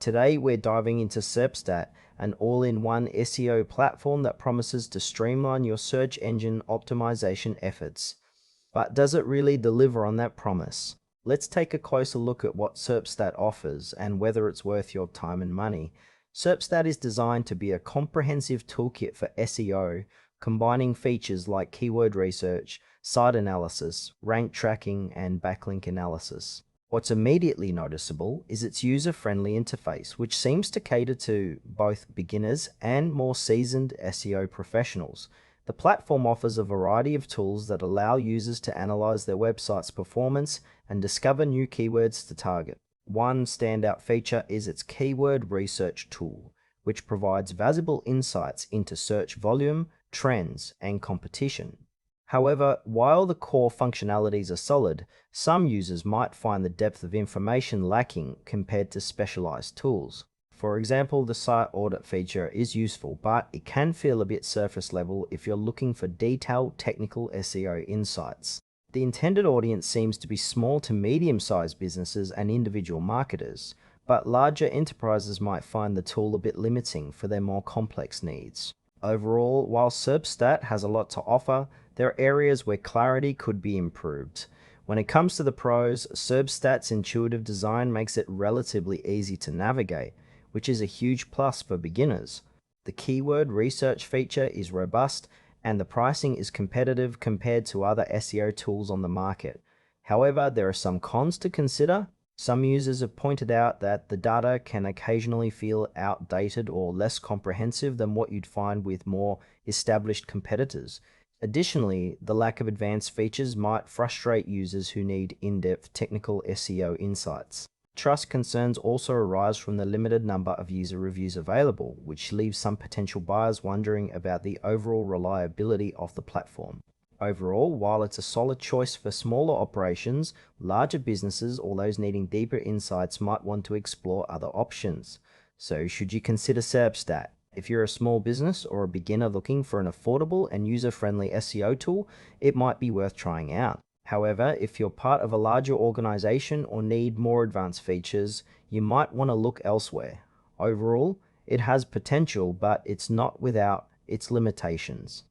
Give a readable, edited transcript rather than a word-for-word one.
Today we're diving into Serpstat, an all-in-one SEO platform that promises to streamline your search engine optimization efforts. But does it really deliver on that promise? Let's take a closer look at what Serpstat offers and whether it's worth your time and money. Serpstat is designed to be a comprehensive toolkit for SEO, combining features like keyword research, site analysis, rank tracking, and backlink analysis. What's immediately noticeable is its user-friendly interface, which seems to cater to both beginners and more seasoned SEO professionals. The platform offers a variety of tools that allow users to analyze their website's performance and discover new keywords to target. One standout feature is its keyword research tool, which provides valuable insights into search volume, trends, and competition. However, while the core functionalities are solid, some users might find the depth of information lacking compared to specialized tools. For example, the site audit feature is useful, but it can feel a bit surface level if you're looking for detailed technical SEO insights. The intended audience seems to be small to medium-sized businesses and individual marketers, but larger enterprises might find the tool a bit limiting for their more complex needs. Overall, while Serpstat has a lot to offer, there are areas where clarity could be improved. When it comes to the pros, Serpstat's intuitive design makes it relatively easy to navigate, which is a huge plus for beginners. The keyword research feature is robust, and the pricing is competitive compared to other SEO tools on the market. However, there are some cons to consider. Some users have pointed out that the data can occasionally feel outdated or less comprehensive than what you'd find with more established competitors. Additionally, the lack of advanced features might frustrate users who need in-depth technical SEO insights. Trust concerns also arise from the limited number of user reviews available, which leaves some potential buyers wondering about the overall reliability of the platform. Overall, while it's a solid choice for smaller operations, larger businesses or those needing deeper insights might want to explore other options. So, should you consider Serpstat? If you're a small business or a beginner looking for an affordable and user-friendly SEO tool, it might be worth trying out. However, if you're part of a larger organization or need more advanced features, you might want to look elsewhere. Overall, it has potential, but it's not without its limitations.